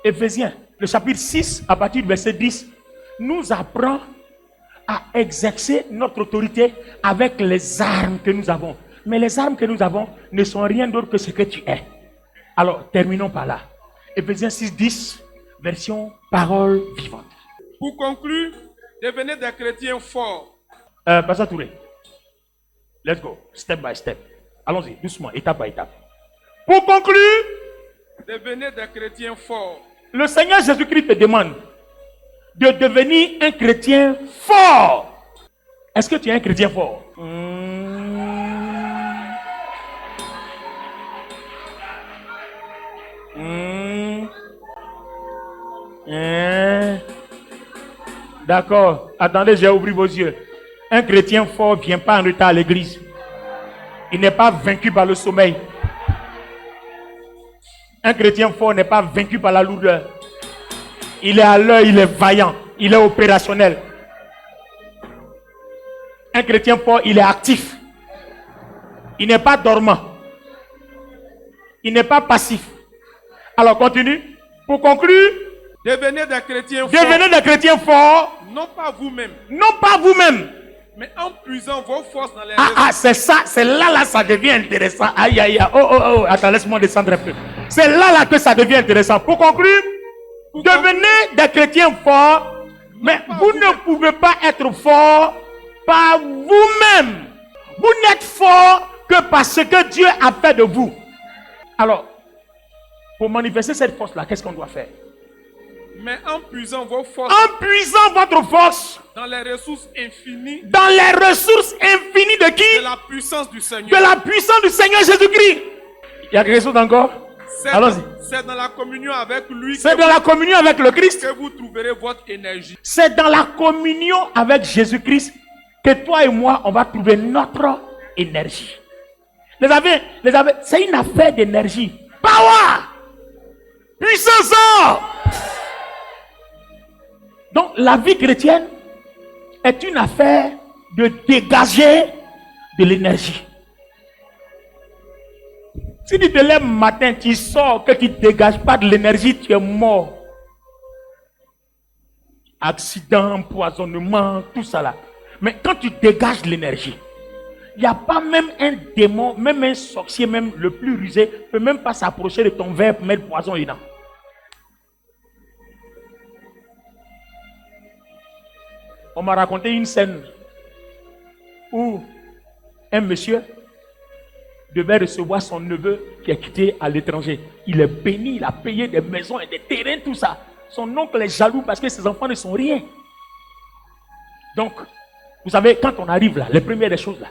Éphésiens, le chapitre 6, à partir du verset 10, nous apprend à exercer notre autorité avec les armes que nous avons. Mais les armes que nous avons ne sont rien d'autre que ce que tu es. Alors, terminons par là. Éphésiens 6, 10, version parole vivante. Pour conclure, devenez des chrétiens forts. Pasteur Touré, let's go, step by step. Allons-y, doucement, étape par étape. Pour conclure, Devenez des chrétiens forts. le Seigneur Jésus-Christ te demande de devenir un chrétien fort. Est-ce que tu es un chrétien fort? D'accord. Attendez, j'ai ouvert vos yeux. Un chrétien fort ne vient pas en retard à l'église. Il n'est pas vaincu par le sommeil. Un chrétien fort n'est pas vaincu par la lourdeur. Il est à l'heure, il est vaillant, il est opérationnel. Un chrétien fort, il est actif. Il n'est pas dormant. Il n'est pas passif. Alors continue. Pour conclure, Devenez des chrétiens forts. devenez des chrétiens forts, Non pas vous-même, non pas vous-même. mais en puisant vos forces dans les C'est ça, c'est là, ça devient intéressant. Aïe, aïe, aïe. Oh, attends, laisse-moi descendre un peu. C'est là que ça devient intéressant. Pour conclure, devenez des chrétiens forts, mais vous ne pouvez pas être fort par vous-même. Vous n'êtes fort que parce que Dieu a fait de vous. Alors, pour manifester cette force-là, qu'est-ce qu'on doit faire? Mais en puisant vos forces En puisant votre force dans les ressources infinies dans les ressources infinies de qui? de la puissance du Seigneur. De la puissance du Seigneur Jésus-Christ. Il y a quelque chose encore? Allons-y. C'est dans la communion avec lui C'est dans la communion avec le Christ. que vous trouverez votre énergie. C'est dans la communion avec Jésus-Christ que toi et moi, on va trouver notre énergie. Les amis, c'est une affaire d'énergie. Power! Puissance! Donc, la vie chrétienne est une affaire de dégager de l'énergie. Si tu te lèves matin, tu sors, que tu ne dégages pas de l'énergie, tu es mort. Accident, empoisonnement, tout ça là. Mais quand tu dégages de l'énergie, il n'y a pas même un démon, même un sorcier, même le plus rusé, ne peut même pas s'approcher de ton verre pour mettre le poison dedans. On m'a raconté une scène où un monsieur devait recevoir son neveu qui est quitté à l'étranger. Il est béni, il a payé des maisons et des terrains, tout ça. Son oncle est jaloux parce que ses enfants ne sont rien. Donc, vous savez, quand on arrive là, les premières des choses là,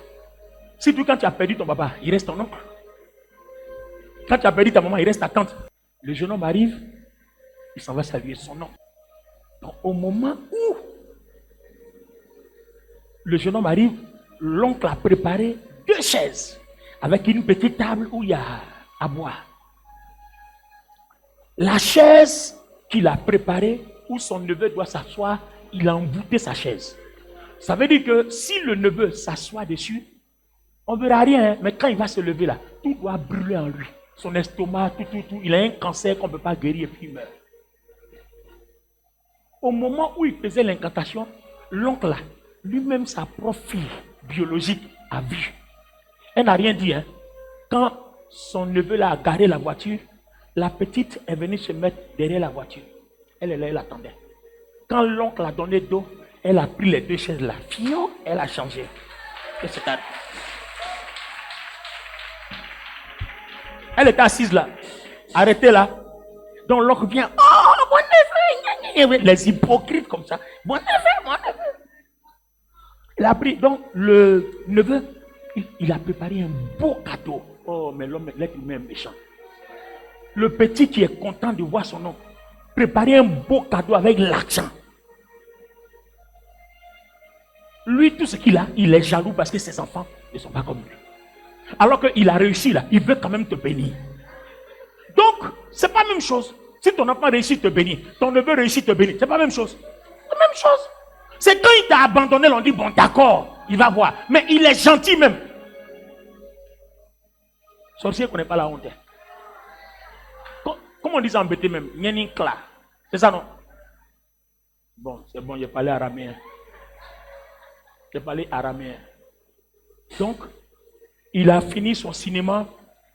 surtout quand tu as perdu ton papa, il reste ton oncle. Quand tu as perdu ta maman, il reste ta tante. Le jeune homme arrive, il s'en va saluer son oncle. Donc, au moment où le jeune homme arrive, l'oncle a préparé 2 chaises avec une petite table où il y a à boire. La chaise qu'il a préparée, où son neveu doit s'asseoir, il a embouté sa chaise. Ça veut dire que si le neveu s'assoit dessus, on ne verra rien, hein, mais quand il va se lever là, tout doit brûler en lui. Son estomac, tout. Il a un cancer qu'on ne peut pas guérir et puis il meurt. Au moment où il faisait l'incantation, l'oncle là, lui-même, sa propre fille biologique a vu. Elle n'a rien dit. Hein. Quand son neveu là, a garé la voiture, la petite est venue se mettre derrière la voiture. Elle est là, elle attendait. Quand l'oncle a donné d'eau, elle a pris les 2 chaises là. Fion, elle a changé. Qu'est-ce que c'est? Elle était assise là, arrêtée là. Donc l'oncle vient. Oh, mon neveu! Les hypocrites comme ça. Mon neveu! Il a pris, donc le neveu, il a préparé un beau cadeau. Oh, mais l'homme, l'être humain est méchant. Le petit qui est content de voir son oncle, préparer un beau cadeau avec l'argent. Lui, tout ce qu'il a, il est jaloux parce que ses enfants ne sont pas comme lui. Alors qu'il a réussi là, il veut quand même te bénir. Donc, c'est pas la même chose. Si ton enfant réussit te bénir, ton neveu réussit te bénir, c'est pas la même chose. C'est la même chose. C'est quand il t'a abandonné, on dit bon d'accord, il va voir. Mais il est gentil même. Sorcier ne connaît pas la honte. Comment on dit ça en BT même? Nyenikla. C'est ça, non? Bon, c'est bon, j'ai parlé araméen. J'ai parlé araméen. Donc, il a fini son cinéma.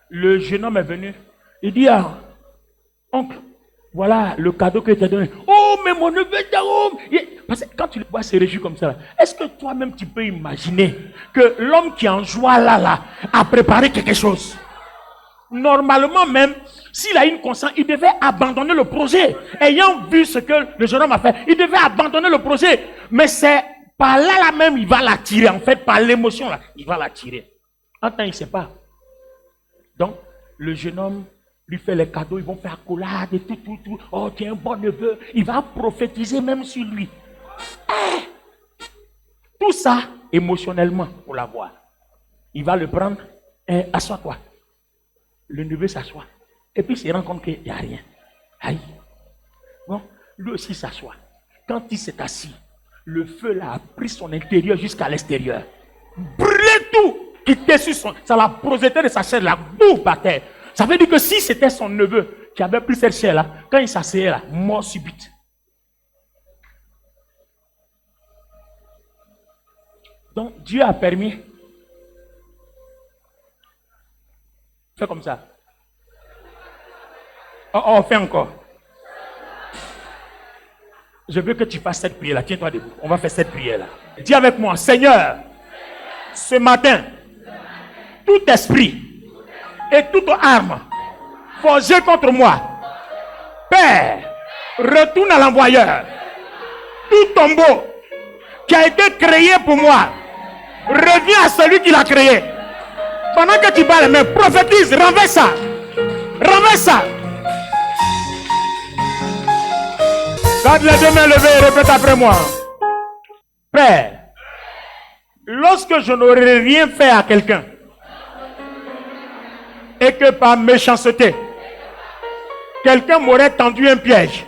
Le jeune homme est venu. Il dit, ah, oncle, voilà le cadeau que tu as donné. Oh, mais mon neveu Jérôme. Parce que quand tu le vois se réjouir comme ça, est-ce que toi-même tu peux imaginer que l'homme qui est en joie là, a préparé quelque chose? Normalement même, s'il a une conscience, il devait abandonner le projet. Ayant vu ce que le jeune homme a fait, il devait abandonner le projet. Mais c'est par là même, il va l'attirer. En fait, par l'émotion là, il va l'attirer. En temps, il ne sait pas. Donc, le jeune homme lui fait les cadeaux, ils vont faire accolade et tout. Oh, tu es un bon neveu. Il va prophétiser même sur lui. Tout ça, émotionnellement, pour l'avoir. Il va le prendre. Assois-toi. Le neveu s'assoit. Et puis, il se rend compte qu'il n'y a rien. Aïe. Bon, lui aussi s'assoit. Quand il s'est assis, le feu là a pris son intérieur jusqu'à l'extérieur. Brûlé tout. Quitté sur son... Ça l'a projeté de sa chair là, boum, par terre. Ça veut dire que si c'était son neveu qui avait pris cette chair là, quand il s'asseyait là, mort subite. Donc, Dieu a permis. Fais comme ça. Oh, fais encore. Je veux que tu fasses cette prière là. Tiens-toi debout. On va faire cette prière là. Dis avec moi, Seigneur, ce matin, tout esprit et toute arme forgée contre moi, Père, retourne à l'envoyeur. Tout tombeau qui a été créé pour moi, revient à celui qui l'a créé. Pendant que tu parles, mais prophétise, renverse ça. Renverse ça. Garde les deux mains levées et répète après moi. Père, lorsque je n'aurais rien fait à quelqu'un, et que par méchanceté, quelqu'un m'aurait tendu un piège,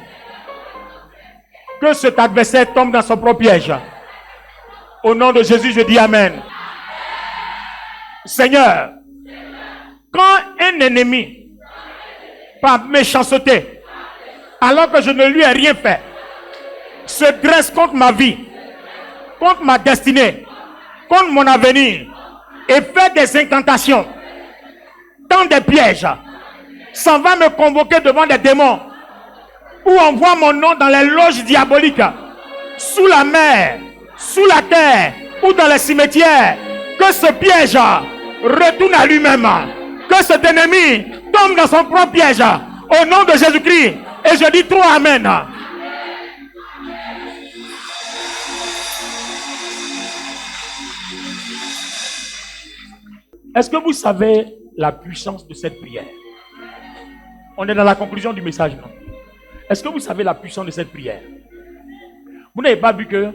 que cet adversaire tombe dans son propre piège. Au nom de Jésus, je dis Amen. Seigneur, quand un ennemi, par méchanceté, alors que je ne lui ai rien fait, se dresse contre ma vie, contre ma destinée, contre mon avenir, et fait des incantations, dans des pièges, s'en va me convoquer devant des démons, ou envoie mon nom dans les loges diaboliques, sous la mer, sous la terre, ou dans les cimetières, que ce piège retourne à lui-même, que cet ennemi tombe dans son propre piège, au nom de Jésus-Christ, et je dis 3 Amen. Est-ce que vous savez la puissance de cette prière? On est dans la conclusion du message, non? Est-ce que vous savez la puissance de cette prière? Vous n'avez pas vu que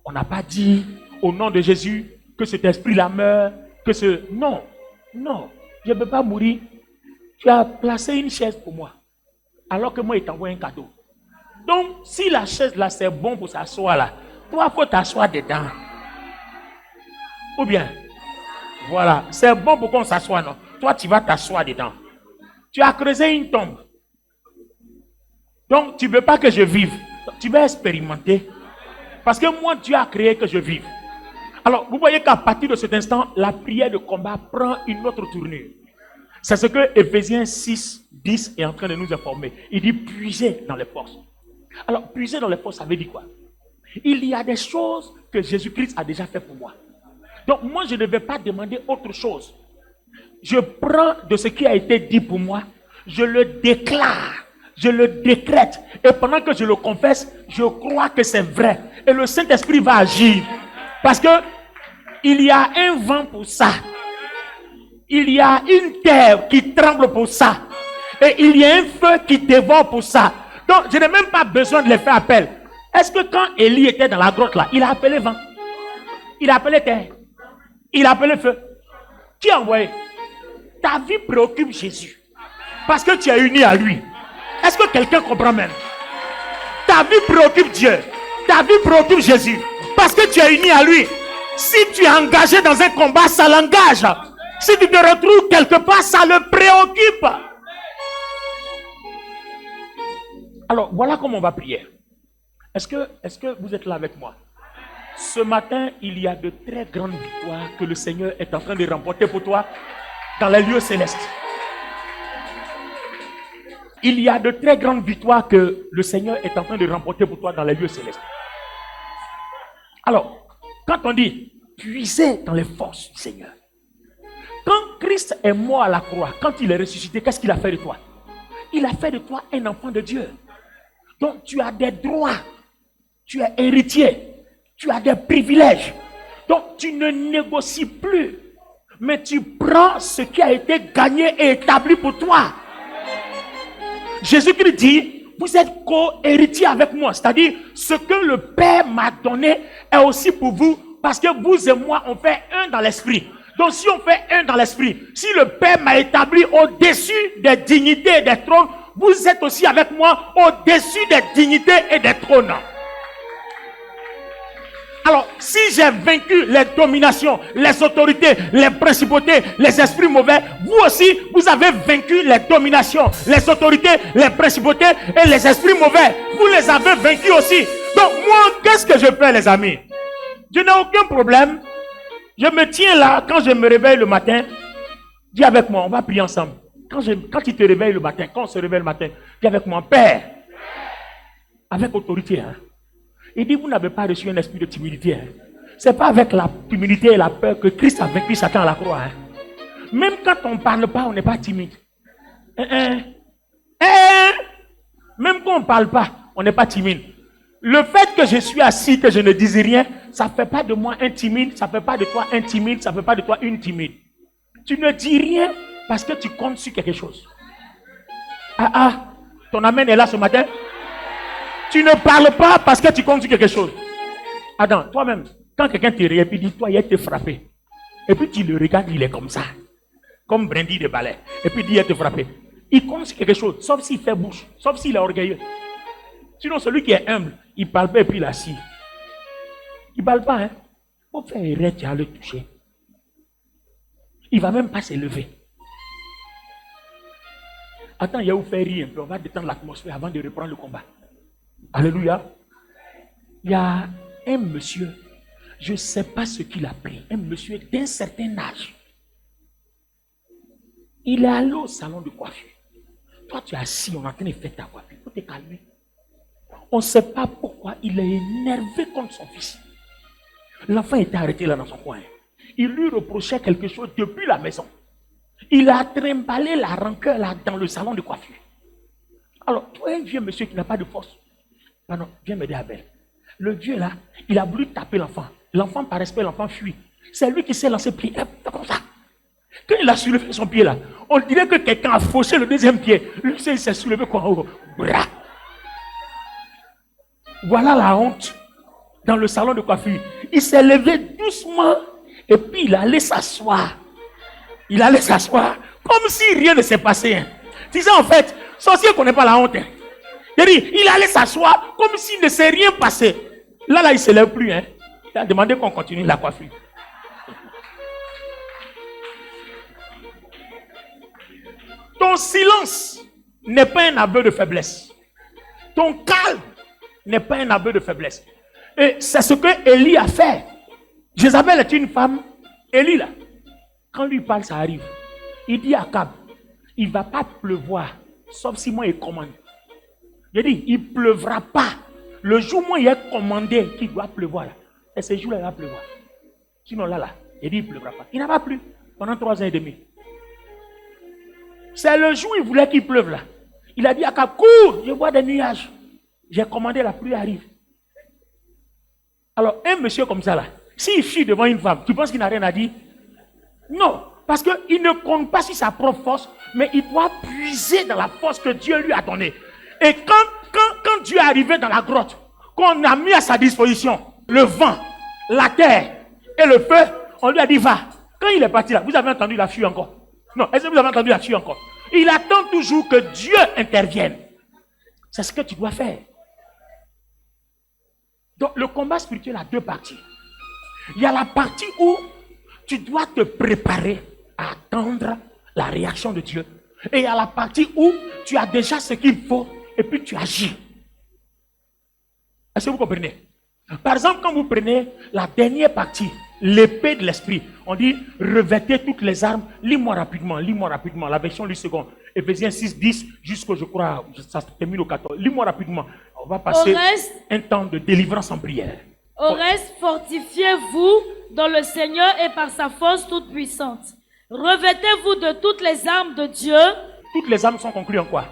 on n'a pas dit au nom de Jésus que cet esprit-là meurt, que ce... Non, je ne peux pas mourir. Tu as placé une chaise pour moi, alors que moi, il t'envoie un cadeau. Donc, si la chaise là, c'est bon pour s'asseoir là, toi, il faut t'asseoir dedans. Ou bien, voilà, c'est bon pour qu'on s'assoie, non? Toi, tu vas t'asseoir dedans. Tu as creusé une tombe. Donc, tu ne veux pas que je vive. Tu vas expérimenter. Parce que moi, Dieu a créé que je vive. Alors, vous voyez qu'à partir de cet instant, la prière de combat prend une autre tournure. C'est ce que Éphésiens 6, 10 est en train de nous informer. Il dit puiser dans les forces. Alors, puiser dans les forces, ça veut dire quoi? Il y a des choses que Jésus-Christ a déjà fait pour moi. Donc, moi, je ne vais pas demander autre chose. Je prends de ce qui a été dit pour moi, je le déclare, je le décrète. Et pendant que je le confesse, je crois que c'est vrai. Et le Saint-Esprit va agir. Parce que il y a un vent pour ça. Il y a une terre qui tremble pour ça. Et il y a un feu qui dévore pour ça. Donc, je n'ai même pas besoin de les faire appel. Est-ce que quand Élie était dans la grotte là, il a appelé vent? Il a appelé terre? Il a appelé feu? Qui a envoyé? Ta vie préoccupe Jésus. Parce que tu es uni à lui. Est-ce que quelqu'un comprend même? Ta vie préoccupe Dieu. Ta vie préoccupe Jésus. Parce que tu es uni à lui. Si tu es engagé dans un combat, ça l'engage. Si tu te retrouves quelque part, ça le préoccupe. Alors, voilà comment on va prier. Est-ce que vous êtes là avec moi? Ce matin, il y a de très grandes victoires que le Seigneur est en train de remporter pour toi dans les lieux célestes. Il y a de très grandes victoires que le Seigneur est en train de remporter pour toi dans les lieux célestes. Alors, quand on dit puiser dans les forces du Seigneur, quand Christ est mort à la croix, quand il est ressuscité, qu'est-ce qu'il a fait de toi? Il a fait de toi un enfant de Dieu. Donc tu as des droits, tu es héritier, tu as des privilèges. Donc tu ne négocies plus, mais tu prends ce qui a été gagné et établi pour toi. Jésus-Christ dit, vous êtes co-héritiers avec moi. C'est-à-dire, ce que le Père m'a donné est aussi pour vous, parce que vous et moi, on fait un dans l'esprit. Donc si on fait un dans l'esprit, si le Père m'a établi au-dessus des dignités et des trônes, vous êtes aussi avec moi au-dessus des dignités et des trônes. Alors, si j'ai vaincu les dominations, les autorités, les principautés, les esprits mauvais, vous aussi, vous avez vaincu les dominations, les autorités, les principautés et les esprits mauvais. Vous les avez vaincus aussi. Donc, moi, qu'est-ce que je fais, les amis? Je n'ai aucun problème. Je me tiens là, quand je me réveille le matin, dis avec moi, on va prier ensemble. Quand tu te réveilles le matin, quand on se réveille le matin, dis avec moi, Père, avec autorité, hein. Il dit, vous n'avez pas reçu un esprit de timidité. Hein. Ce n'est pas avec la timidité et la peur que Christ a vaincu Satan à la croix. Hein. Même quand on ne parle pas, on n'est pas timide. Même quand on ne parle pas, on n'est pas timide. Le fait que je suis assis, que je ne dise rien, ça ne fait pas de moi un timide, ça ne fait pas de toi un timide, ça ne fait pas de toi une timide. Tu ne dis rien parce que tu comptes sur quelque chose. Ton amen est là ce matin. Tu ne parles pas parce que tu comptes sur quelque chose. Adam, toi-même, quand quelqu'un te regarde et puis dit, toi, il a été frappé. Et puis tu le regardes, il est comme ça. Comme brindille de balai. Et puis il dit, il a été frappé. Il compte sur quelque chose, sauf s'il fait bouche, sauf s'il est orgueilleux. Sinon, celui qui est humble, il parle pas et puis il assis. Il ne parle pas, hein. Pour faire erreur, tu vas le toucher. Il ne va même pas se lever. Attends, il y a où faire rire un peu. On va détendre l'atmosphère avant de reprendre le combat. Alléluia. Il y a un monsieur, je ne sais pas ce qu'il a pris, un monsieur d'un certain âge. Il est allé au salon de coiffure. Toi, tu es assis, on est en train de faire ta coiffure. Il faut te calmer. On ne sait pas pourquoi il est énervé contre son fils. L'enfant était arrêté là dans son coin. Il lui reprochait quelque chose depuis la maison. Il a trimballé la rancœur là dans le salon de coiffure. Alors, toi, un vieux monsieur qui n'a pas de force. Pardon, viens m'aider Abel. Le vieux là, il a voulu taper l'enfant. L'enfant, par respect, l'enfant fuit. C'est lui qui s'est lancé pied. Comme ça. Quand il a soulevé son pied là, on dirait que quelqu'un a fauché le deuxième pied. Lui, il s'est soulevé quoi en haut. Bra. Voilà la honte dans le salon de coiffure. Il s'est levé doucement et puis il allait s'asseoir. Il allait s'asseoir comme si rien ne s'est passé. Hein. Tu sais, en fait, sorcier ne connaît pas la honte. Hein. Il allait s'asseoir comme s'il ne s'est rien passé. Là, il ne se lève plus. Hein. Il a demandé qu'on continue la coiffure. Ton silence n'est pas un aveu de faiblesse. Ton calme n'est pas un aveu de faiblesse. Et c'est ce que Élie a fait. Jézabel est une femme. Élie, là, quand lui parle, ça arrive. Il dit à Akab, il ne va pas pleuvoir, sauf si moi il commande. Il dit, il ne pleuvra pas. Le jour où moi il est commandé qu'il doit pleuvoir, là, et ce jour-là, il va pleuvoir. Sinon, là, il dit, il ne pleuvra pas. Il n'a pas plu pendant 3 ans et demi. C'est le jour où il voulait qu'il pleuve, là. Il a dit à Akab, cours, je vois des nuages. J'ai commandé, la pluie arrive. Alors, un monsieur comme ça, là, s'il fuit devant une femme, tu penses qu'il n'a rien à dire? Non, parce qu'il ne compte pas sur sa propre force, mais il doit puiser dans la force que Dieu lui a donnée. Et quand Dieu est arrivé dans la grotte, qu'on a mis à sa disposition le vent, la terre et le feu, on lui a dit, va. Quand il est parti là, vous avez entendu la fuite encore? Non, est-ce que vous avez entendu la fuite encore? Il attend toujours que Dieu intervienne. C'est ce que tu dois faire. Donc, le combat spirituel a 2 parties. Il y a la partie où tu dois te préparer à attendre la réaction de Dieu. Et il y a la partie où tu as déjà ce qu'il faut et puis tu agis. Est-ce que vous comprenez? Par exemple, quand vous prenez la dernière partie, l'épée de l'esprit, on dit revêtez toutes les armes. Lis-moi rapidement, la version du second. Éphésiens 6, 10, jusqu'au, je crois, ça se termine au 14. Lis-moi rapidement. On va passer un temps de délivrance en prière. Au reste, fortifiez-vous dans le Seigneur et par sa force toute puissante. Revêtez-vous de toutes les armes de Dieu. Toutes les armes sont conclues en quoi?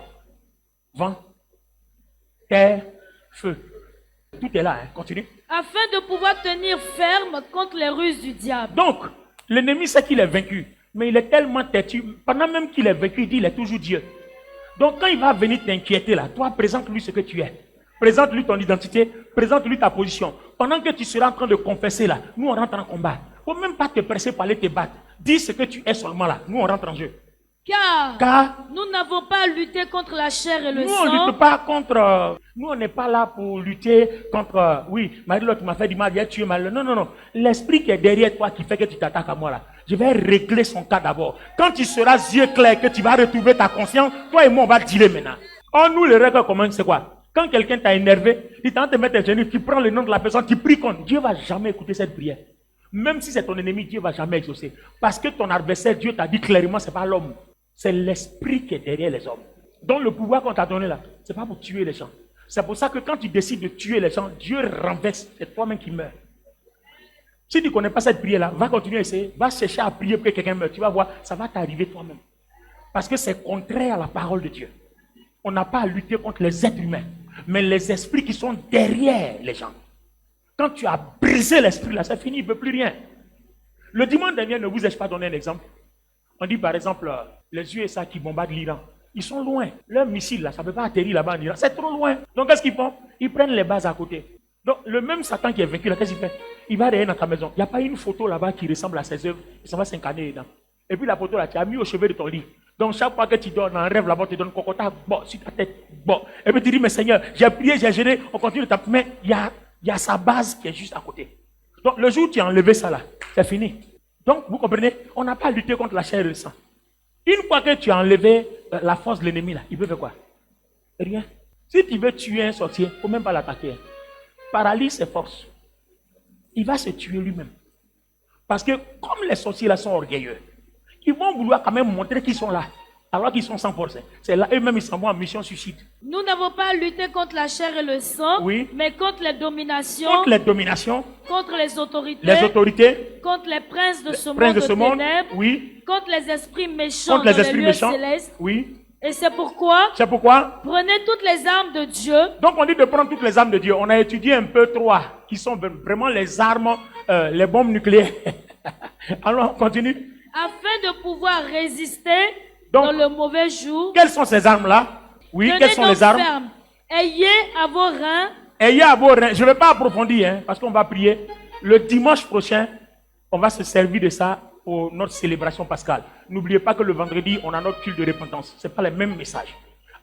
Vent, terre, feu. Tout est là, hein. Continue. Afin de pouvoir tenir ferme contre les ruses du diable. Donc, l'ennemi sait qu'il est vaincu, mais il est tellement têtu. Pendant même qu'il est vaincu, il dit il est toujours Dieu. Donc, quand il va venir t'inquiéter là, toi, présente-lui ce que tu es. Présente-lui ton identité, présente-lui ta position. Pendant que tu seras en train de confesser là, nous on rentre en combat. Il ne faut même pas te presser pour aller te battre. Dis ce que tu es seulement là. Nous on rentre en jeu. Car nous n'avons pas à lutter contre la chair et le sang. Nous on ne lutte pas contre. Nous on n'est pas là pour lutter contre. Oui, Marie-Laure, tu m'as fait du mal, viens tuer mal. Non, non, non. L'esprit qui est derrière toi qui fait que tu t'attaques à moi là. Je vais régler son cas d'abord. Quand tu seras yeux clairs, que tu vas retrouver ta conscience, toi et moi on va dealer maintenant. Oh, nous les règles communes, c'est quoi? Quand quelqu'un t'a énervé, il tente de mettre un genou, tu prends le nom de la personne, tu pries contre. Dieu ne va jamais écouter cette prière. Même si c'est ton ennemi, Dieu ne va jamais exaucer. Parce que ton adversaire, Dieu t'a dit clairement, ce n'est pas l'homme. C'est l'esprit qui est derrière les hommes. Donc le pouvoir qu'on t'a donné là, ce n'est pas pour tuer les gens. C'est pour ça que quand tu décides de tuer les gens, Dieu renverse. C'est toi-même qui meurs. Si tu ne connais pas cette prière-là, va continuer à essayer. Va chercher à prier pour que quelqu'un meure. Tu vas voir, ça va t'arriver toi-même. Parce que c'est contraire à la parole de Dieu. On n'a pas à lutter contre les êtres humains, mais les esprits qui sont derrière les gens. Quand tu as brisé l'esprit là, c'est fini, il ne veut plus rien. Le dimanche dernier, ne vous ai-je pas donné un exemple? On dit par exemple, les USA qui bombardent l'Iran, ils sont loin. Leurs missiles là, ça ne peut pas atterrir là-bas en Iran, c'est trop loin. Donc qu'est-ce qu'ils font? Ils prennent les bases à côté. Donc le même Satan qui est vaincu là, qu'est-ce qu'il fait? Il va derrière dans ta maison. Il n'y a pas une photo là-bas qui ressemble à ses œuvres, il s'en va s'incarner dedans. Et puis la photo là, tu as mis au chevet de ton lit. Donc chaque fois que tu dors dans un rêve là-bas, tu te donnes cocota, bon, sur ta tête, bon. Et puis tu dis, mais Seigneur, j'ai prié, j'ai gêné, on continue de taper, mais il y a sa base qui est juste à côté. Donc le jour où tu as enlevé ça là, c'est fini. Donc vous comprenez, on n'a pas à lutter contre la chair et le sang. Une fois que tu as enlevé la force de l'ennemi là, il peut faire quoi? Rien. Si tu veux tuer un sorcier, il ne faut même pas l'attaquer. Paralyse ses forces. Il va se tuer lui-même. Parce que comme les sorciers là sont orgueilleux, ils vont vouloir quand même montrer qu'ils sont là, alors qu'ils sont sans force. C'est là, eux-mêmes, ils s'en vont en mission suicide. Nous n'avons pas à lutter contre la chair et le sang, oui, mais contre les dominations, contre les autorités, contre les princes de ce monde, ténèbres, oui, contre les esprits méchants dans les lieux célestes. Oui. Et c'est pourquoi prenez toutes les armes de Dieu. Donc on dit de prendre toutes les armes de Dieu. On a étudié un peu 3, qui sont vraiment les armes, les bombes nucléaires. Alors on continue. Afin de pouvoir résister dans le mauvais jour. Quelles sont ces armes-là? Oui, quelles sont les armes? Ferme. Ayez à vos reins. Ayez à vos reins. Je ne vais pas approfondir, parce qu'on va prier. Le dimanche prochain, on va se servir de ça pour notre célébration pascale. N'oubliez pas que le vendredi, on a notre culte de repentance. Ce n'est pas le même message.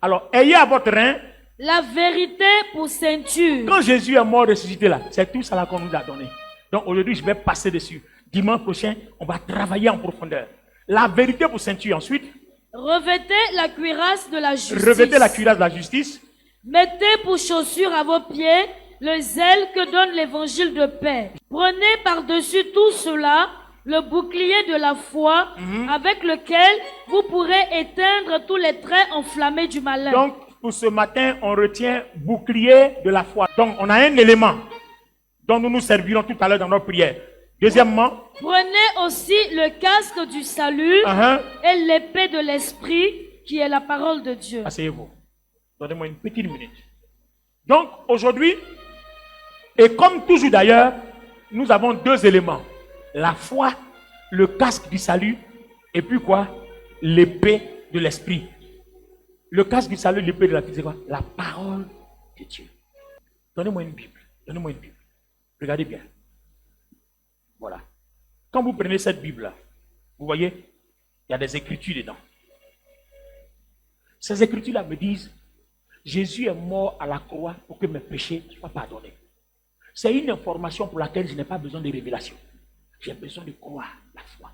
Alors, ayez à votre rein la vérité pour ceinture. Quand Jésus est mort ressuscité là, c'est tout ça qu'on nous a donné. Donc aujourd'hui, je vais passer dessus. Dimanche prochain, on va travailler en profondeur. La vérité pour ceinture. Ensuite, revêtez la cuirasse de la justice. Revêtez la cuirasse de la justice. Mettez pour chaussure à vos pieds le zèle que donne l'évangile de paix. Prenez par-dessus tout cela le bouclier de la foi, avec lequel vous pourrez éteindre tous les traits enflammés du malin. Donc, pour ce matin, on retient bouclier de la foi. Donc, on a un élément dont nous nous servirons tout à l'heure dans notre prière. Deuxièmement, prenez aussi le casque du salut et l'épée de l'esprit qui est la parole de Dieu. Asseyez-vous. Donnez-moi une petite minute. Donc, aujourd'hui, et comme toujours d'ailleurs, nous avons 2 éléments. La foi, le casque du salut, et puis quoi? L'épée de l'esprit. Le casque du salut, l'épée de l'esprit, c'est quoi? La parole de Dieu. Donnez-moi une Bible. Donnez-moi une Bible. Regardez bien. Voilà. Quand vous prenez cette Bible-là, vous voyez, il y a des écritures dedans. Ces écritures-là me disent, Jésus est mort à la croix pour que mes péchés soient pardonnés. C'est une information pour laquelle je n'ai pas besoin de révélation. J'ai besoin de croire la foi.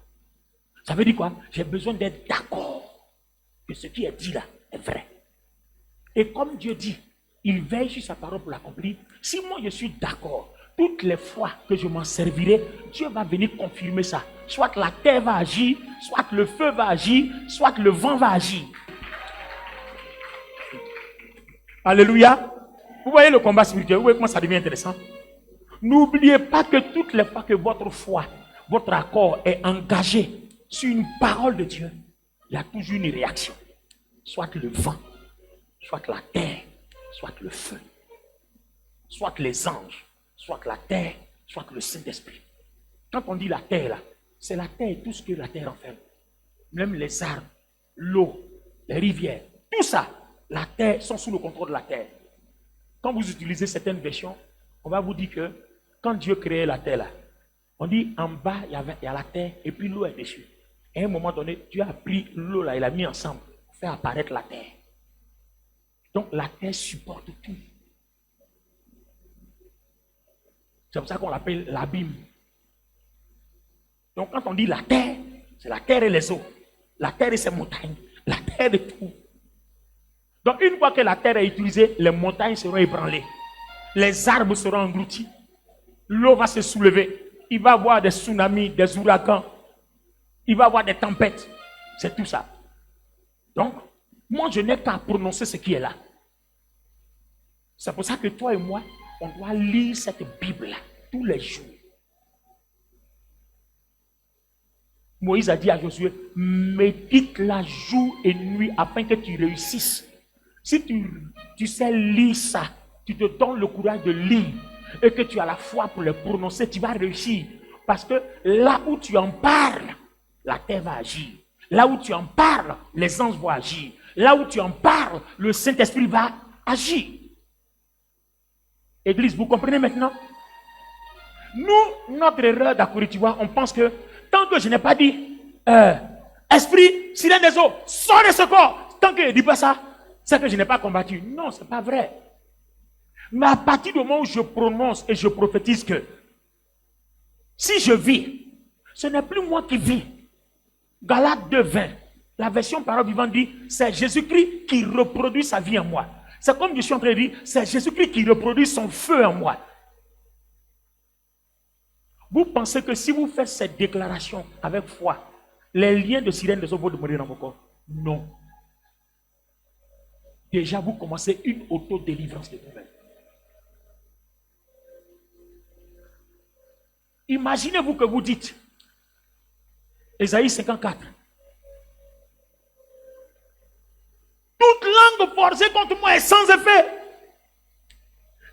Ça veut dire quoi? J'ai besoin d'être d'accord que ce qui est dit là est vrai. Et comme Dieu dit, Il veille sur sa parole pour l'accomplir. Si moi je suis d'accord, toutes les fois que je m'en servirai, Dieu va venir confirmer ça. Soit la terre va agir, soit le feu va agir, soit le vent va agir. Alléluia. Vous voyez le combat spirituel, vous voyez comment ça devient intéressant. N'oubliez pas que toutes les fois que votre foi, votre accord est engagé sur une parole de Dieu, il y a toujours une réaction. Soit le vent, soit la terre, soit le feu, soit les anges, soit la terre, soit le Saint-Esprit. Quand on dit la terre là, c'est la terre, tout ce que la terre enferme. Même les arbres, l'eau, les rivières, tout ça, la terre, sont sous le contrôle de la terre. Quand vous utilisez certaines versions, on va vous dire que quand Dieu créait la terre là, on dit en bas, il y a la terre et puis l'eau est dessus. Et à un moment donné, Dieu a pris l'eau là, il l'a mis ensemble pour faire apparaître la terre. Donc la terre supporte tout. C'est pour ça qu'on l'appelle l'abîme. Donc quand on dit la terre, c'est la terre et les eaux. La terre et ses montagnes. La terre et tout. Donc une fois que la terre est utilisée, les montagnes seront ébranlées. Les arbres seront engloutis. L'eau va se soulever. Il va y avoir des tsunamis, des ouragans. Il va y avoir des tempêtes. C'est tout ça. Donc, moi je n'ai qu'à prononcer ce qui est là. C'est pour ça que toi et moi, on doit lire cette Bible-là tous les jours. Moïse a dit à Josué, médite-la jour et nuit afin que tu réussisses. Si tu sais lire ça, tu te donnes le courage de lire et que tu as la foi pour le prononcer, tu vas réussir. Parce que là où tu en parles, la terre va agir. Là où tu en parles, les anges vont agir. Là où tu en parles, le Saint-Esprit va agir. Église, vous comprenez maintenant? Nous, notre erreur d'Akuri, tu vois, on pense que tant que je n'ai pas dit esprit, sirène des eaux, sors de ce corps, tant que je ne dis pas ça, c'est que je n'ai pas combattu. Non, ce n'est pas vrai. Mais à partir du moment où je prononce et je prophétise que si je vis, ce n'est plus moi qui vis. Galates 2:20, la version parole vivante dit, c'est Jésus-Christ qui reproduit sa vie en moi. C'est comme je suis en train de dire, c'est Jésus-Christ qui reproduit son feu en moi. Vous pensez que si vous faites cette déclaration avec foi, les liens de sirène de eaux vont demeurer dans vos corps? Non. Déjà, vous commencez une auto-délivrance de vous-même. Imaginez-vous que vous dites, Ésaïe 54, toute langue forcée contre moi est sans effet.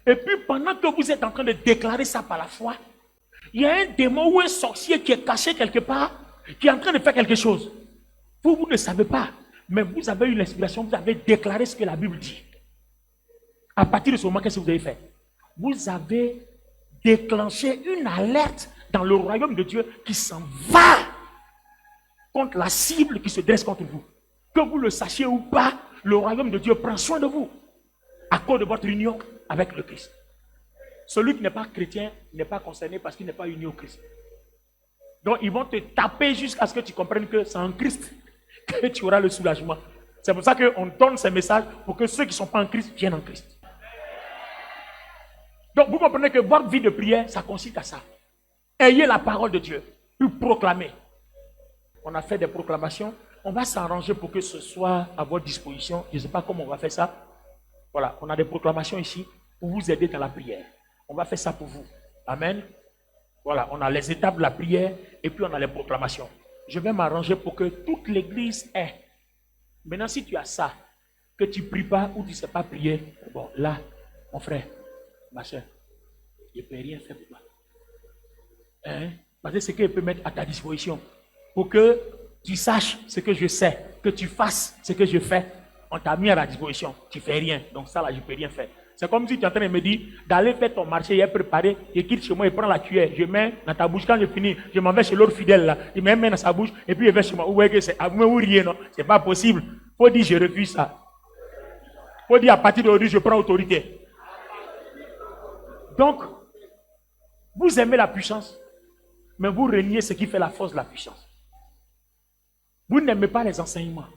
Et puis pendant que vous êtes en train de déclarer ça par la foi, il y a un démon ou un sorcier qui est caché quelque part, qui est en train de faire quelque chose. Vous ne savez pas, mais vous avez eu l'inspiration, vous avez déclaré ce que la Bible dit. À partir de ce moment, qu'est-ce que vous avez fait? Vous avez déclenché une alerte dans le royaume de Dieu qui s'en va contre la cible qui se dresse contre vous. Que vous le sachiez ou pas, le royaume de Dieu prend soin de vous à cause de votre union avec le Christ. Celui qui n'est pas chrétien n'est pas concerné parce qu'il n'est pas uni au Christ. Donc ils vont te taper jusqu'à ce que tu comprennes que c'est en Christ que tu auras le soulagement. C'est pour ça qu'on donne ces messages pour que ceux qui ne sont pas en Christ viennent en Christ. Donc vous comprenez que votre vie de prière, ça consiste à ça. Ayez la parole de Dieu, puis proclamez. On a fait des proclamations. On va s'arranger pour que ce soit à votre disposition. Je ne sais pas comment on va faire ça. Voilà, on a des proclamations ici pour vous aider dans la prière. On va faire ça pour vous. Amen. Voilà, on a les étapes de la prière et puis on a les proclamations. Je vais m'arranger pour que toute l'église ait. Maintenant, si tu as ça, que tu ne pries pas ou tu ne sais pas prier, bon, là, mon frère, ma soeur, je ne peux rien faire pour toi. Hein? Parce que c'est ce que je peux mettre à ta disposition. Pour que tu saches ce que je sais, que tu fasses ce que je fais, on t'a mis à la disposition. Tu ne fais rien. Donc ça là, je ne peux rien faire. C'est comme si tu es en train de me dire d'aller faire ton marché, il est préparé, je quitte chez moi, je prends la cuillère, je mets dans ta bouche. Quand je finis, je m'en vais chez l'autre fidèle là, il me met dans sa bouche et puis je vais chez moi. Vous voyez que c'est à vous rien, non? C'est pas possible. Il faut dire je refuse ça. Il faut dire à partir d'aujourd'hui, je prends autorité. Donc, vous aimez la puissance, mais vous reniez ce qui fait la force de la puissance. Vous n'aimez pas les enseignements,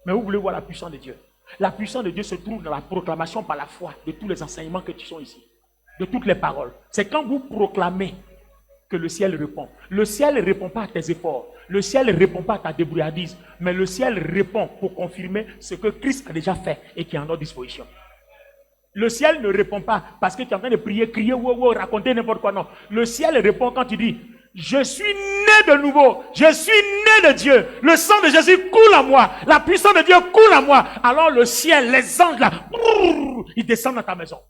mais vous voulez voir la puissance de Dieu. La puissance de Dieu se trouve dans la proclamation par la foi de tous les enseignements que tu sont ici, de toutes les paroles. C'est quand vous proclamez que le ciel répond. Le ciel ne répond pas à tes efforts. Le ciel ne répond pas à ta débrouillardise. Mais le ciel répond pour confirmer ce que Christ a déjà fait et qui est en notre disposition. Le ciel ne répond pas parce que tu es en train de prier, crier, raconter n'importe quoi. Non. Le ciel répond quand tu dis, je suis né de nouveau. Je suis né de Dieu. Le sang de Jésus coule en moi. La puissance de Dieu coule en moi. Alors le ciel, les anges là, ils descendent dans ta maison.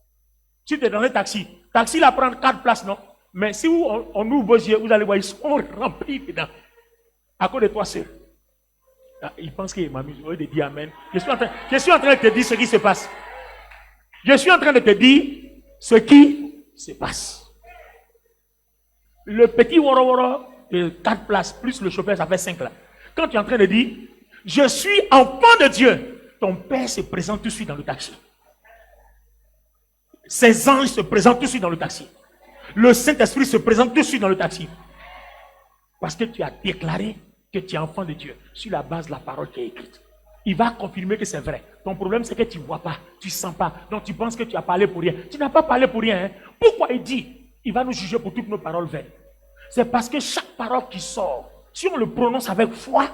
Si tu es dans un taxi, taxi là prend 4 places, non? Mais si on ouvre vos yeux, vous allez voir, ils sont remplis dedans. À cause de toi seul. Ah, ils pensent qu'il m'amuse. Au lieu de dire Amen. Je suis en train de te dire ce qui se passe. Je suis en train de te dire ce qui se passe. Le petit woro de 4 places, plus le chauffeur, ça fait 5 là. Quand tu es en train de dire, je suis enfant de Dieu, ton père se présente tout de suite dans le taxi. Ses anges se présentent tout de suite dans le taxi. Le Saint-Esprit se présente tout de suite dans le taxi. Parce que tu as déclaré que tu es enfant de Dieu sur la base de la parole qui est écrite. Il va confirmer que c'est vrai. Ton problème, c'est que tu ne vois pas, tu ne sens pas. Donc tu penses que tu as parlé pour rien. Tu n'as pas parlé pour rien. Hein? Pourquoi il dit, il va nous juger pour toutes nos paroles vaines? C'est parce que chaque parole qui sort, si on le prononce avec foi,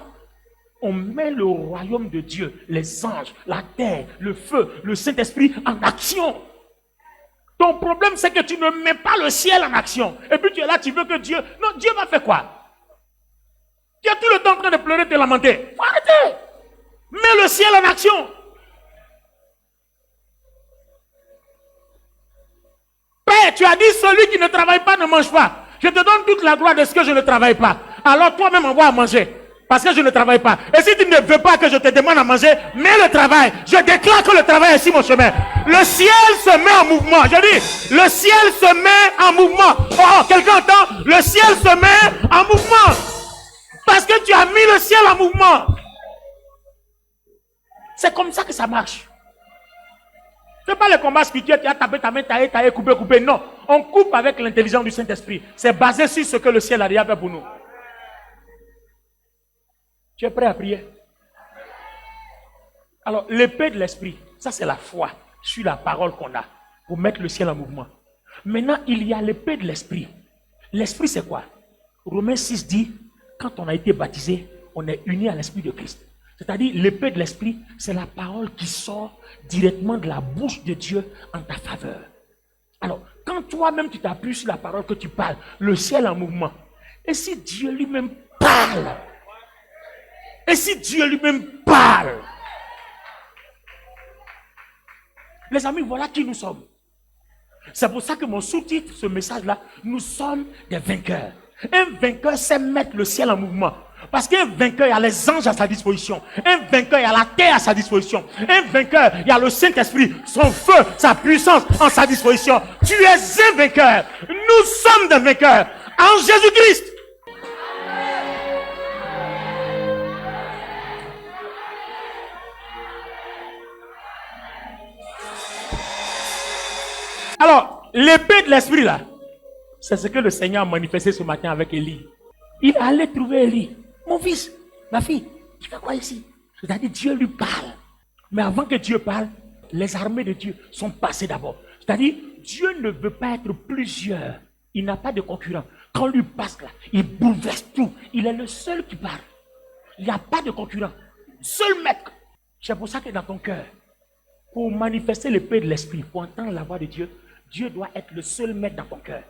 on met le royaume de Dieu, les anges, la terre, le feu, le Saint-Esprit en action. Ton problème, c'est que tu ne mets pas le ciel en action. Et puis tu es là, tu veux que Dieu... Non, Dieu va faire quoi? Tu es tout le temps en train de pleurer, de te lamenter. Faut arrêter. Mets le ciel en action. Père, tu as dit, celui qui ne travaille pas ne mange pas. Je te donne toute la gloire de ce que je ne travaille pas. Alors toi-même envoie à manger. Parce que je ne travaille pas. Et si tu ne veux pas que je te demande à manger, mets le travail. Je déclare que le travail est sur mon chemin. Le ciel se met en mouvement. Je dis, le ciel se met en mouvement. Oh, quelqu'un entend? Le ciel se met en mouvement. Parce que tu as mis le ciel en mouvement. C'est comme ça que ça marche. Ce n'est pas le combat spirituel, tu as tapé ta main, taillé, coupé. Non, on coupe avec l'intelligence du Saint-Esprit. C'est basé sur ce que le ciel a déjà fait pour nous. Tu es prêt à prier? Alors, l'épée de l'esprit, ça c'est la foi sur la parole qu'on a pour mettre le ciel en mouvement. Maintenant, il y a l'épée de l'esprit. L'esprit c'est quoi? Romains 6 dit, quand on a été baptisé, on est uni à l'esprit de Christ. C'est-à-dire, l'épée de l'esprit, c'est la parole qui sort directement de la bouche de Dieu en ta faveur. Alors, quand toi-même tu t'appuies sur la parole que tu parles, le ciel en mouvement. Et si Dieu lui-même parle? Et si Dieu lui-même parle? Les amis, voilà qui nous sommes. C'est pour ça que mon sous-titre, ce message-là, nous sommes des vainqueurs. Un vainqueur sait mettre le ciel en mouvement. Parce qu'un vainqueur, il y a les anges à sa disposition. Un vainqueur, il y a la terre à sa disposition. Un vainqueur, il y a le Saint-Esprit, son feu, sa puissance en sa disposition. Tu es un vainqueur. Nous sommes des vainqueurs en Jésus-Christ. Alors, l'épée de l'esprit là, c'est ce que le Seigneur a manifesté ce matin avec Élie. Il allait trouver Élie. Mon fils, ma fille, tu fais quoi ici? C'est-à-dire Dieu lui parle. Mais avant que Dieu parle, les armées de Dieu sont passées d'abord. C'est-à-dire Dieu ne veut pas être plusieurs. Il n'a pas de concurrent. Quand lui passe là, il bouleverse tout. Il est le seul qui parle. Il n'y a pas de concurrent. Seul maître. C'est pour ça que dans ton cœur, pour manifester l'épée de l'esprit, pour entendre la voix de Dieu, Dieu doit être le seul maître dans ton cœur.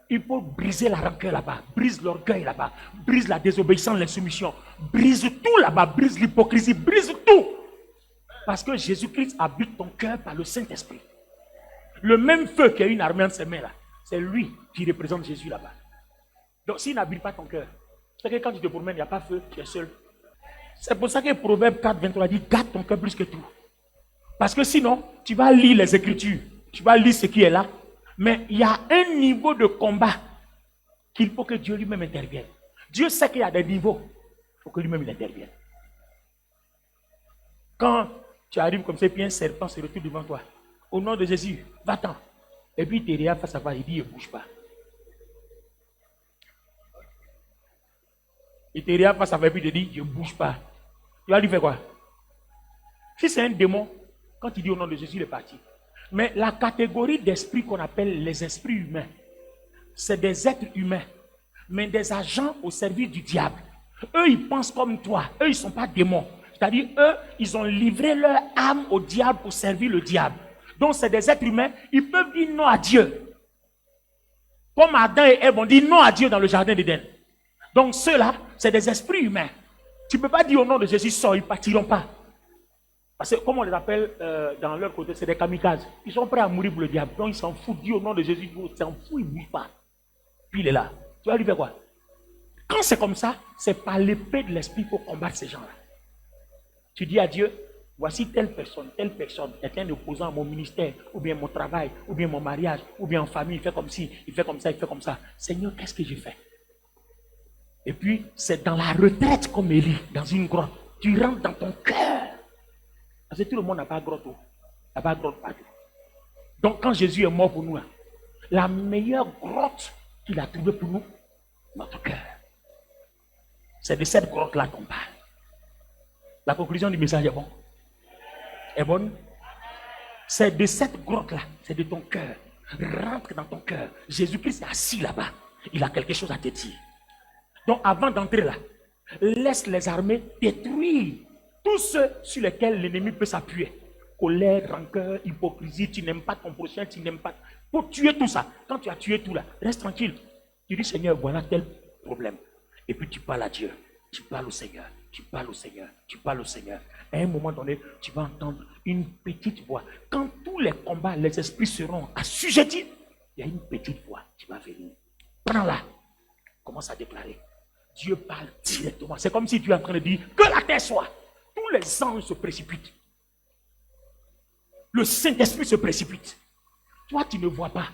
Il faut briser la rancœur là-bas, brise l'orgueil là-bas, brise la désobéissance, l'insoumission, brise tout là-bas, brise l'hypocrisie, brise tout. Parce que Jésus-Christ habite ton cœur par le Saint-Esprit. Le même feu qui a une armée entre ses mains là, c'est lui qui représente Jésus là-bas. Donc s'il n'habite pas ton cœur, c'est que quand tu te promènes, il n'y a pas feu, tu es seul. C'est pour ça que Proverbe 4, 23 dit, garde ton cœur plus que tout. Parce que sinon, tu vas lire les Écritures, tu vas lire ce qui est là, mais il y a un niveau de combat qu'il faut que Dieu lui-même intervienne. Dieu sait qu'il y a des niveaux, il faut que lui-même il intervienne. Quand tu arrives comme ça, puis un serpent se retrouve devant toi, au nom de Jésus, va-t'en. Et puis tu regardes face à face, il dit, ne bouge pas. Il te regarde face à face, et puis il te dit, ne bouge pas. Tu vas lui faire quoi? Si c'est un démon, Quand il dit au nom de Jésus, il est parti. Mais la catégorie d'esprits qu'on appelle les esprits humains, c'est des êtres humains, mais des agents au service du diable. Eux, ils pensent comme toi. Eux, ils ne sont pas démons. C'est-à-dire, eux, ils ont livré leur âme au diable pour servir le diable. Donc, c'est des êtres humains. Ils peuvent dire non à Dieu. Comme Adam et Ève ont dit non à Dieu dans le jardin d'Éden. Donc, ceux-là, c'est des esprits humains. Tu ne peux pas dire au nom de Jésus, sors, ils ne partiront pas. Parce que, comme on les appelle dans leur côté, c'est des kamikazes. Ils sont prêts à mourir pour le diable. Donc, ils s'en foutent. Dis au nom de Jésus, ils s'en foutent, ils ne bougent pas. Puis, il est là. Tu vas lui faire quoi? Quand c'est comme ça, c'est par l'épée de l'esprit pour combattre ces gens-là. Tu dis à Dieu, voici telle personne est un opposant à mon ministère, ou bien mon travail, ou bien mon mariage, ou bien en famille, il fait comme ci, il fait comme ça, il fait comme ça. Seigneur, qu'est-ce que j'ai fait? Et puis, c'est dans la retraite comme Élie, dans une grotte. Tu rentres dans ton cœur. Parce que tout le monde n'a pas de grotte. Il n'a pas de grotte partout. Donc, quand Jésus est mort pour nous, la meilleure grotte qu'il a trouvée pour nous, notre cœur. C'est de cette grotte-là qu'on parle. La conclusion du message est bonne. Est bonne? C'est de cette grotte-là, c'est de ton cœur. Rentre dans ton cœur. Jésus-Christ est assis là-bas. Il a quelque chose à te dire. Donc avant d'entrer là, laisse les armées détruire tous ceux sur lesquels l'ennemi peut s'appuyer. Colère, rancœur, hypocrisie, tu n'aimes pas ton prochain, tu n'aimes pas. Pour tuer tout ça. Quand tu as tué tout là, reste tranquille. Tu dis Seigneur, voilà tel problème. Et puis tu parles à Dieu. Tu parles au Seigneur. Tu parles au Seigneur. Tu parles au Seigneur. À un moment donné, tu vas entendre une petite voix. Quand tous les combats, les esprits seront assujettis, il y a une petite voix qui va venir. Prends-la. Commence à déclarer. Dieu parle directement. C'est comme si tu es en train de dire que la terre soit. Tous les anges se précipitent. Le Saint-Esprit se précipite. Toi, tu ne vois pas.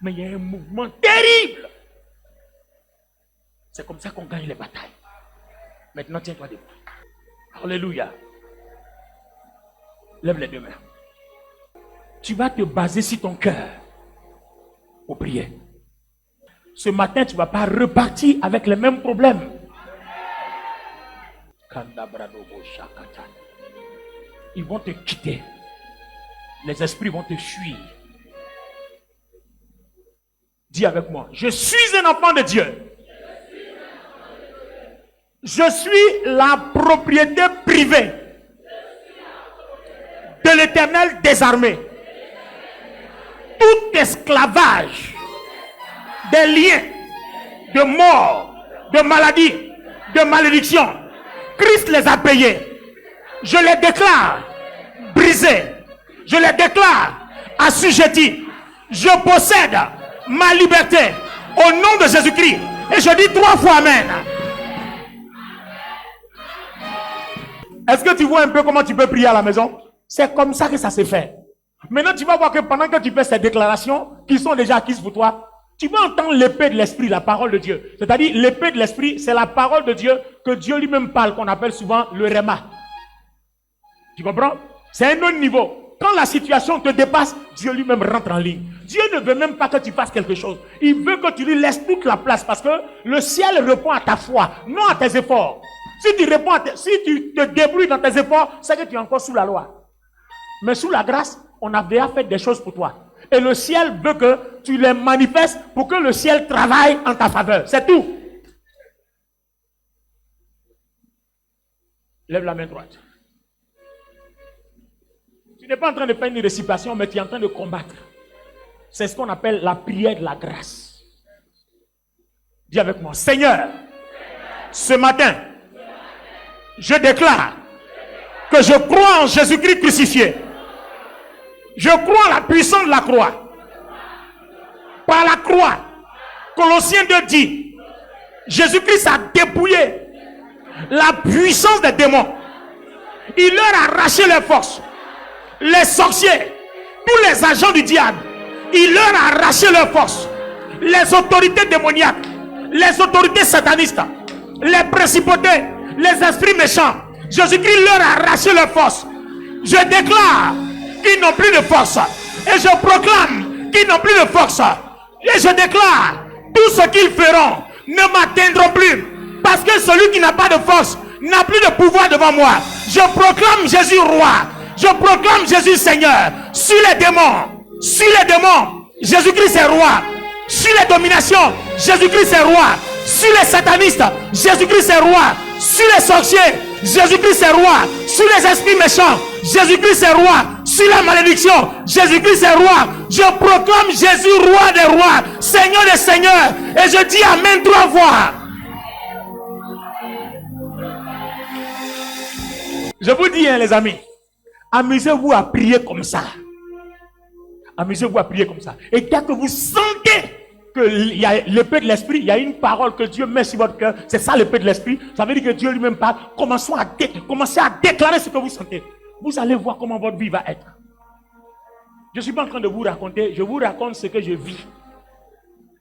Mais il y a un mouvement terrible. C'est comme ça qu'on gagne les batailles. Maintenant, tiens-toi debout. Alléluia. Lève les deux mains. Tu vas te baser sur ton cœur pour prier. Ce matin, tu ne vas pas repartir avec les mêmes problèmes. Ils vont te quitter. Les esprits vont te fuir. Dis avec moi, je suis un enfant de Dieu. Je suis la propriété privée de l'Éternel des armées. Tout esclavage, des liens, de mort, de maladie, de malédiction, Christ les a payés. Je les déclare brisés. Je les déclare assujettis. Je possède ma liberté au nom de Jésus-Christ. Et je dis 3 fois Amen. Est-ce que tu vois un peu comment tu peux prier à la maison? C'est comme ça que ça se fait. Maintenant, tu vas voir que pendant que tu fais ces déclarations qui sont déjà acquises pour toi, tu vas entendre l'épée de l'esprit, la parole de Dieu. C'est-à-dire, l'épée de l'esprit, c'est la parole de Dieu que Dieu lui-même parle, qu'on appelle souvent le Réma. Tu comprends? C'est un autre niveau. Quand la situation te dépasse, Dieu lui-même rentre en ligne. Dieu ne veut même pas que tu fasses quelque chose. Il veut que tu lui laisses toute la place parce que le ciel répond à ta foi, non à tes efforts. Si tu réponds si tu te débrouilles dans tes efforts, c'est que tu es encore sous la loi. Mais sous la grâce, on a déjà fait des choses pour toi. Et le ciel veut que tu les manifestes pour que le ciel travaille en ta faveur. C'est tout. Lève la main droite. Tu n'es pas en train de faire une récitation, mais tu es en train de combattre. C'est ce qu'on appelle la prière de la grâce. Dis avec moi, Seigneur, ce matin, je déclare que je crois en Jésus-Christ crucifié. Je crois en la puissance de la croix. Par la croix, Colossiens 2 dit, Jésus-Christ a dépouillé la puissance des démons. Il leur a arraché les forces. Les sorciers, tous les agents du diable, il leur a arraché leurs forces. Les autorités démoniaques, les autorités satanistes, les principautés, les esprits méchants, Jésus-Christ leur a arraché leurs forces. Je déclare qu'ils n'ont plus de force. Et je proclame qu'ils n'ont plus de force. Et je déclare, tout ce qu'ils feront ne m'atteindront plus. Parce que celui qui n'a pas de force n'a plus de pouvoir devant moi. Je proclame Jésus roi. Je proclame Jésus Seigneur. Sur les démons. Sur les démons. Jésus-Christ est roi. Sur les dominations. Jésus-Christ est roi. Sur les satanistes. Jésus-Christ est roi. Sur les sorciers. Jésus-Christ est roi. Sur les esprits méchants. Jésus-Christ est roi. Sur la malédiction. Jésus-Christ est roi. Je proclame Jésus roi des rois. Seigneur des seigneurs. Et je dis Amen 3 fois. Je vous dis, hein, les amis, amusez-vous à prier comme ça. Amusez-vous à prier comme ça. Et dès que vous sentez qu'il y a l'épée de l'esprit, il y a une parole que Dieu met sur votre cœur, c'est ça l'épée de l'esprit, ça veut dire que Dieu lui-même parle. Commencez à déclarer ce que vous sentez. Vous allez voir comment votre vie va être. Je ne suis pas en train de vous raconter, je vous raconte ce que je vis.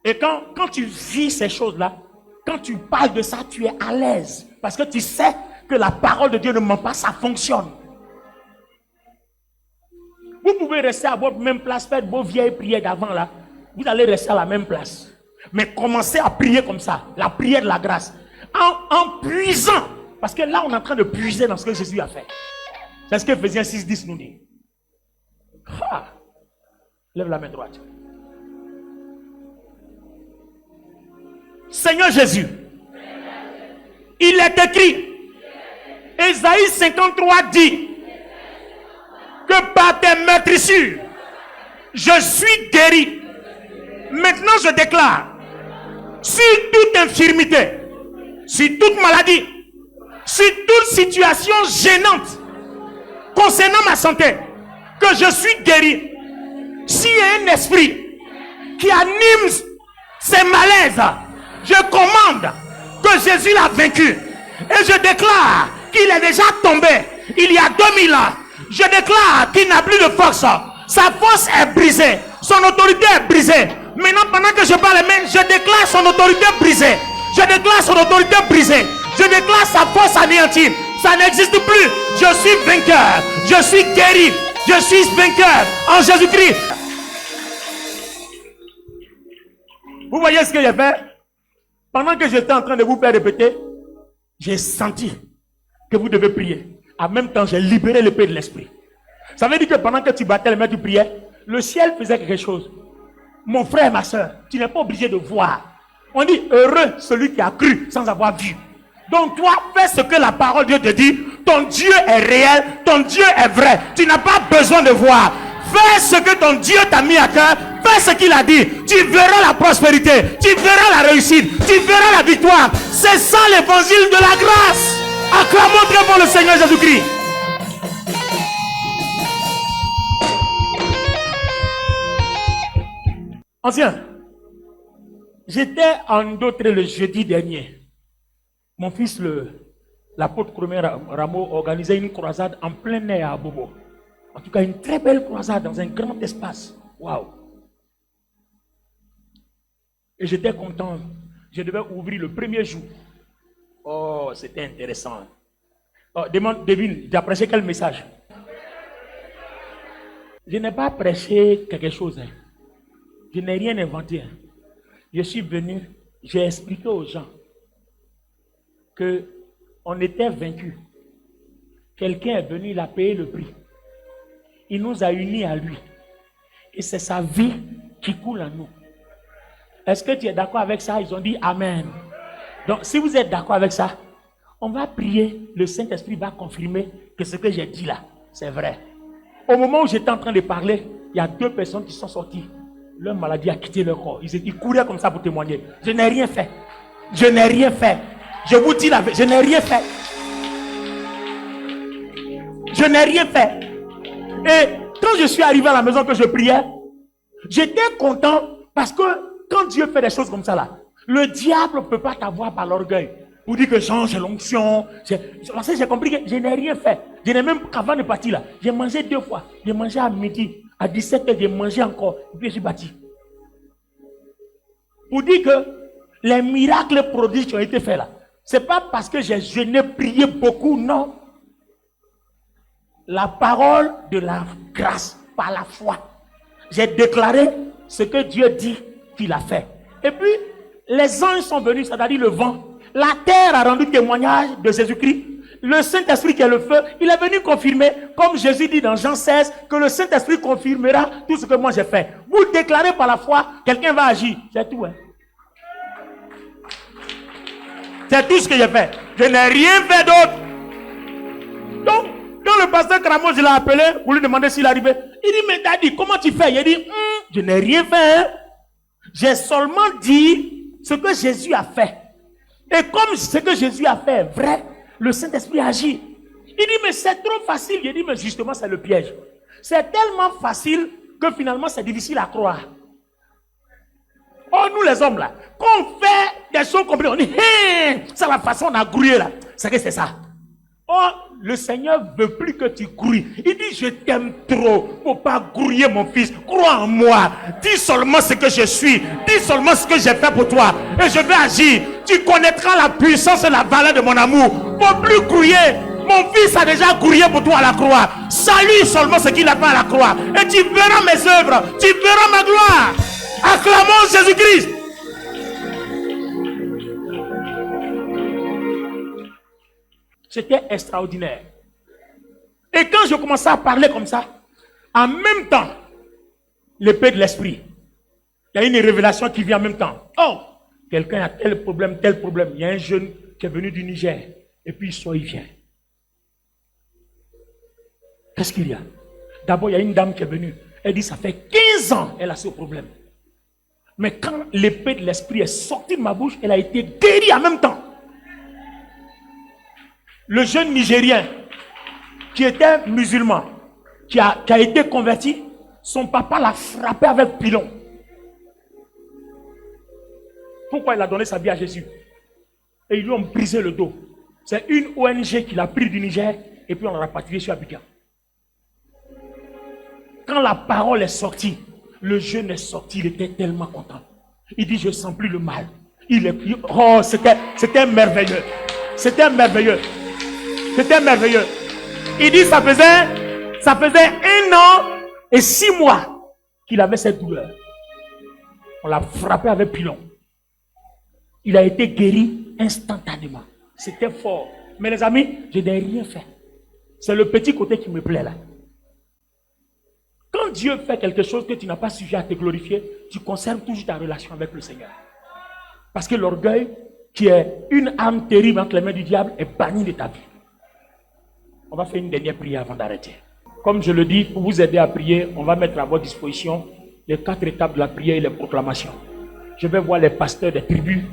Et quand tu vis ces choses-là, quand tu parles de ça, tu es à l'aise. Parce que tu sais que la parole de Dieu ne ment pas, ça fonctionne. Vous pouvez rester à votre même place, faire vos vieilles prières d'avant là. Vous allez rester à la même place. Mais commencez à prier comme ça, la prière de la grâce. En puisant. Parce que là, on est en train de puiser dans ce que Jésus a fait. C'est ce que Ephésiens 6:10 nous dit. Ah. Lève la main droite. Seigneur Jésus, il est écrit, Ésaïe 53 dit que par tes meurtrissures, je suis guéri. Maintenant, je déclare, sur toute infirmité, sur toute maladie, sur toute situation gênante concernant ma santé, que je suis guéri. S'il y a un esprit qui anime ces malaises, je commande que Jésus l'a vaincu. Et je déclare qu'il est déjà tombé il y a 2000 ans. Je déclare qu'il n'a plus de force. Sa force est brisée. Son autorité est brisée. Maintenant, pendant que je parle, je déclare son autorité brisée. Je déclare son autorité brisée. Je déclare sa force anéantie. Ça n'existe plus. Je suis vainqueur. Je suis guéri. Je suis vainqueur en Jésus-Christ. Vous voyez ce que j'ai fait? Pendant que j'étais en train de vous faire répéter, j'ai senti que vous devez prier. En même temps, j'ai libéré l'épée de l'esprit. Ça veut dire que pendant que tu battais les mains, tu priais, le ciel faisait quelque chose. Mon frère, ma soeur, tu n'es pas obligé de voir. On dit heureux celui qui a cru sans avoir vu. Donc toi, fais ce que la parole de Dieu te dit. Ton Dieu est réel, ton Dieu est vrai. Tu n'as pas besoin de voir. Fais ce que ton Dieu t'a mis à cœur. Fais ce qu'il a dit. Tu verras la prospérité. Tu verras la réussite. Tu verras la victoire. C'est ça l'évangile de la grâce. Acclamons très fort le Seigneur Jésus-Christ. Ancien, j'étais en d'autres le jeudi dernier. Mon fils, l'apôtre Kromé Rameau, organisait une croisade en plein air à Bobo. En tout cas, une très belle croisade dans un grand espace. Waouh! Et j'étais content. Je devais ouvrir le premier jour. Oh, c'était intéressant. Oh, devine, j'ai prêché quel message? Je n'ai pas prêché quelque chose. Hein. Je n'ai rien inventé. Hein. Je suis venu, j'ai expliqué aux gens qu'on était vaincus. Quelqu'un est venu, il a payé le prix. Il nous a unis à lui. Et c'est sa vie qui coule en nous. Est-ce que tu es d'accord avec ça? Ils ont dit Amen. Donc, si vous êtes d'accord avec ça, on va prier. Le Saint-Esprit va confirmer que ce que j'ai dit là, c'est vrai. Au moment où j'étais en train de parler, il y a 2 personnes qui sont sorties. Leur maladie a quitté leur corps. Ils couraient comme ça pour témoigner. Je n'ai rien fait. Je n'ai rien fait. Je vous dis la vérité, je n'ai rien fait. Je n'ai rien fait. Et quand je suis arrivé à la maison que je priais, j'étais content parce que quand Dieu fait des choses comme ça là, le diable ne peut pas t'avoir par l'orgueil. Pour dire que j'ai l'onction. J'ai compris que je n'ai rien fait. Je n'ai même qu'avant de partir là, j'ai mangé 2 fois. J'ai mangé à midi, à 17h, j'ai mangé encore. Et puis je suis parti. Pour dire que les miracles prodiges qui ont été faits là, c'est pas parce que j'ai jeûné, prié beaucoup, non. La parole de la grâce, par la foi. J'ai déclaré ce que Dieu dit qu'il a fait. Et puis, les anges sont venus, c'est-à-dire le vent. La terre a rendu témoignage de Jésus-Christ. Le Saint-Esprit qui est le feu, il est venu confirmer, comme Jésus dit dans Jean 16, que le Saint-Esprit confirmera tout ce que moi j'ai fait. Vous le déclarez par la foi, quelqu'un va agir. C'est tout. Hein? C'est tout ce que j'ai fait. Je n'ai rien fait d'autre. Donc, quand le pasteur Cramo, je l'ai appelé pour lui demander s'il arrivait, il dit, mais Daddy, comment tu fais? Il dit, je n'ai rien fait. Hein? J'ai seulement dit ce que Jésus a fait. Et comme ce que Jésus a fait est vrai, le Saint-Esprit agit. Il dit, mais c'est trop facile. Il dit, mais justement, c'est le piège. C'est tellement facile que finalement, c'est difficile à croire. Oh, nous les hommes là, quand on fait des choses compliquées, on dit, hey, c'est la façon d'en grouiller là. C'est que c'est ça. Oh, le Seigneur veut plus que tu grouilles. Il dit, je t'aime trop. Faut pas grouiller mon fils. Crois en moi. Dis seulement ce que je suis. Dis seulement ce que j'ai fait pour toi. Et je vais agir. Tu connaîtras la puissance et la valeur de mon amour. Faut plus grouiller. Mon fils a déjà grouillé pour toi à la croix. Salue seulement ce qu'il a fait à la croix. Et tu verras mes œuvres. Tu verras ma gloire. Acclamons Jésus-Christ. C'était extraordinaire. Et quand je commençais à parler comme ça, en même temps, l'épée de l'esprit, il y a une révélation qui vient en même temps. Oh, quelqu'un a tel problème, tel problème. Il y a un jeune qui est venu du Niger. Et puis il vient. Qu'est-ce qu'il y a? D'abord, il y a une dame qui est venue. Elle dit, ça fait 15 ans elle a ce problème. Mais quand l'épée de l'esprit est sortie de ma bouche, elle a été guérie en même temps. Le jeune Nigérien qui était musulman, qui a été converti, son papa l'a frappé avec pilon. Pourquoi il a donné sa vie à Jésus? Et ils lui ont brisé le dos. C'est une ONG qui l'a pris du Niger et puis on l'a rapatrié sur Abidjan. Quand la parole est sortie, le jeune est sorti, il était tellement content. Il dit, je ne sens plus le mal. Oh, c'était merveilleux. C'était merveilleux. C'était merveilleux. Il dit, ça faisait 1 an et 6 mois qu'il avait cette douleur. On l'a frappé avec pilon. Il a été guéri instantanément. C'était fort. Mais les amis, je n'ai rien fait. C'est le petit côté qui me plaît là. Quand Dieu fait quelque chose que tu n'as pas sujet à te glorifier, tu conserves toujours ta relation avec le Seigneur. Parce que l'orgueil, qui est une arme terrible entre les mains du diable, est banni de ta vie. On va faire une dernière prière avant d'arrêter. Comme je le dis, pour vous aider à prier, on va mettre à votre disposition les 4 étapes de la prière et les proclamations. Je vais voir les pasteurs des tribus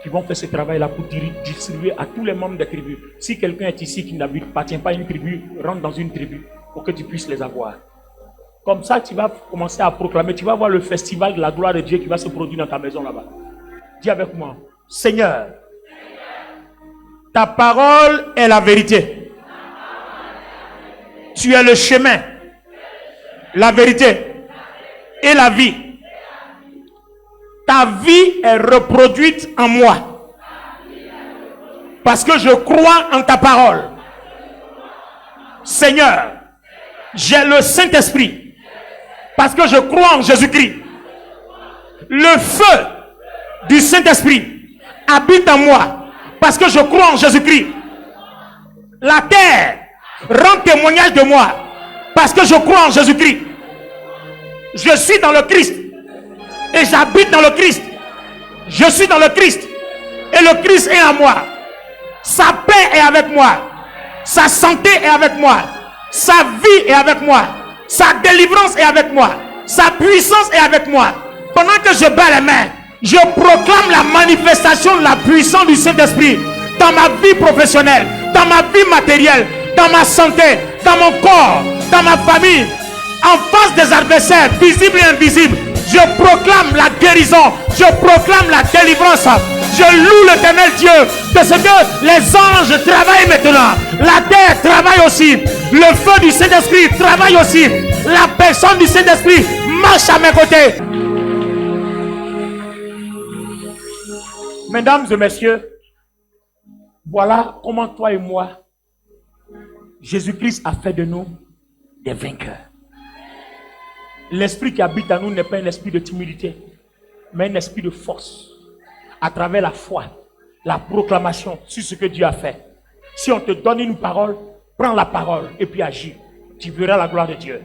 qui vont faire ce travail-là pour distribuer à tous les membres des tribus. Si quelqu'un est ici qui n'appartient pas à une tribu, rentre dans une tribu pour que tu puisses les avoir. Comme ça, tu vas commencer à proclamer. Tu vas voir le festival de la gloire de Dieu qui va se produire dans ta maison là-bas. Dis avec moi, Seigneur, ta parole est la vérité. Tu es le chemin, la vérité et la vie. Ta vie est reproduite en moi. Parce que je crois en ta parole. Seigneur, j'ai le Saint-Esprit. Parce que je crois en Jésus-Christ. Le feu du Saint-Esprit habite en moi. Parce que je crois en Jésus-Christ. La terre rend témoignage de moi. Parce que je crois en Jésus-Christ. Je suis dans le Christ. Et j'habite dans le Christ. Je suis dans le Christ. Et le Christ est en moi. Sa paix est avec moi. Sa santé est avec moi. Sa vie est avec moi. Sa délivrance est avec moi. Sa puissance est avec moi. Pendant que je bats les mains, je proclame la manifestation de la puissance du Saint-Esprit dans ma vie professionnelle, dans ma vie matérielle, dans ma santé, dans mon corps, dans ma famille, en face des adversaires, visibles et invisibles. Je proclame la guérison, je proclame la délivrance. Je loue l'Éternel Dieu de ce que les anges travaillent maintenant. La terre travaille aussi. Le feu du Saint-Esprit travaille aussi. La personne du Saint-Esprit marche à mes côtés. Mesdames et messieurs, voilà comment toi et moi, Jésus-Christ a fait de nous des vainqueurs. L'esprit qui habite en nous n'est pas un esprit de timidité, mais un esprit de force. À travers la foi, la proclamation sur ce que Dieu a fait. Si on te donne une parole, prends la parole et puis agis. Tu verras la gloire de Dieu.